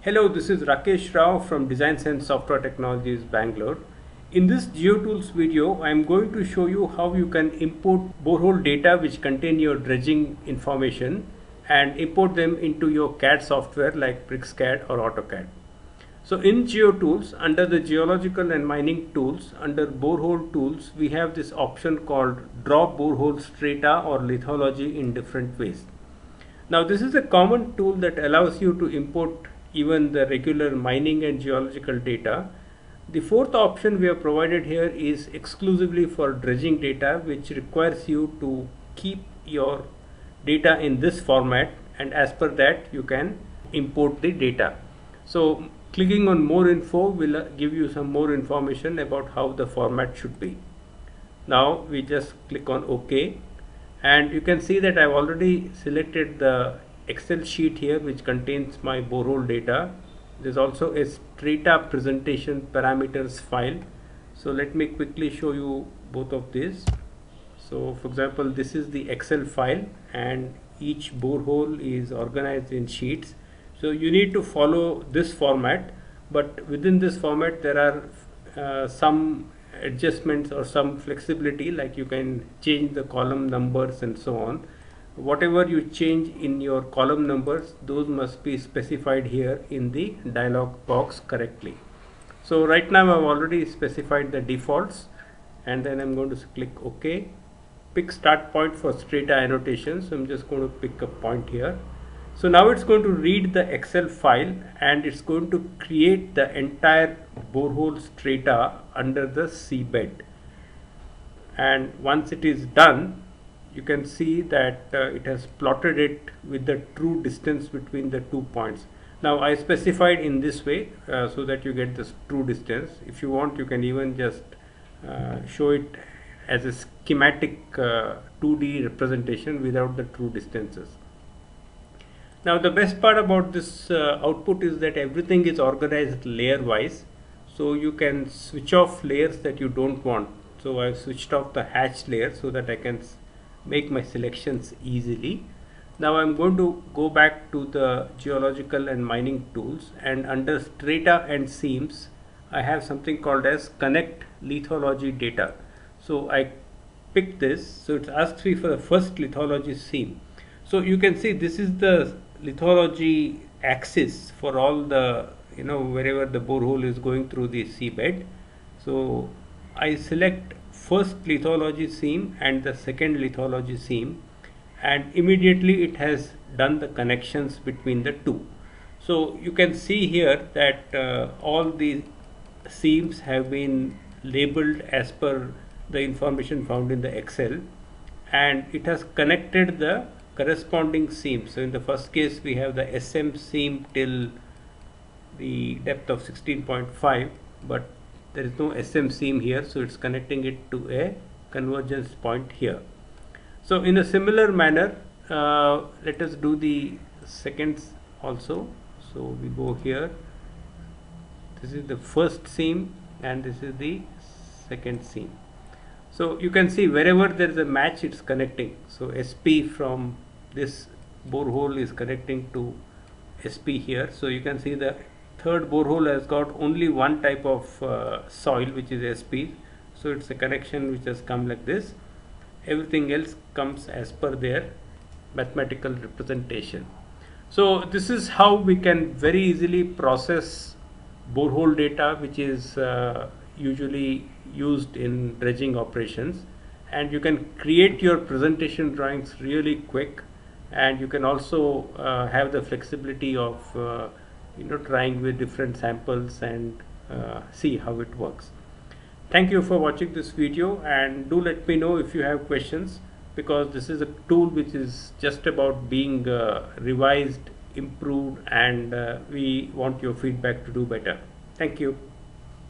Hello, this is Rakesh Rao from DesignSense Software Technologies, Bangalore. In this GeoTools video, I am going to show you how you can import borehole data which contain your dredging information and import them into your CAD software like BricsCAD or AutoCAD. So in GeoTools, under the geological and mining tools, under borehole tools, we have this option called draw borehole strata or lithology in different ways. Now this is a common tool that allows you to import even the regular mining and geological data. The fourth option we have provided here is exclusively for dredging data, which requires you to keep your data in this format, and as per that you can import the data. So clicking on more info will give you some more information about how the format should be. Now we just click on OK, and you can see that I've already selected the Excel sheet here which contains my borehole data. There's also a strata presentation parameters file. So let me quickly show you both of these. So for example, this is the Excel file and each borehole is organized in sheets. So you need to follow this format, but within this format there are some adjustments or some flexibility, like you can change the column numbers and so on. Whatever you change in your column numbers, those must be specified here in the dialog box correctly. So right now I've already specified the defaults, and then I'm going to click OK. Pick start point for strata annotation. So I'm just going to pick a point here. So now it's going to read the Excel file and it's going to create the entire borehole strata under the seabed. And once it is done, you can see that it has plotted it with the true distance between the 2 points. Now I specified in this way so that you get this true distance. If you want, you can even just show it as a schematic 2D representation without the true distances. Now the best part about this output is that everything is organized layer wise, so you can switch off layers that you don't want. So I've switched off the hatch layer so that I can make my selections easily. Now I'm going to go back to the geological and mining tools, and under strata and seams I have something called as connect lithology data. So I pick this, so it asks me for the first lithology seam. So you can see this is the lithology axis for all the, wherever the borehole is going through the seabed. So I select first lithology seam and the second lithology seam, and immediately it has done the connections between the two. So you can see here that all the seams have been labeled as per the information found in the Excel, and it has connected the corresponding seams. So in the first case we have the SM seam till the depth of 16.5, but there is no SM seam here, so it's connecting it to a convergence point here. So in a similar manner, let us do the seconds also. So we go here, this is the first seam and this is the second seam. So you can see wherever there is a match, it's connecting. So SP from this borehole is connecting to SP here. So you can see the third borehole has got only one type of soil, which is SP. So it's a connection which has come like this. Everything else comes as per their mathematical representation. So this is how we can very easily process borehole data, which is usually used in dredging operations, and you can create your presentation drawings really quick, and you can also have the flexibility of trying with different samples and see how it works. Thank you for watching this video, and do let me know if you have questions, because this is a tool which is just about being revised, improved, and we want your feedback to do better. Thank you.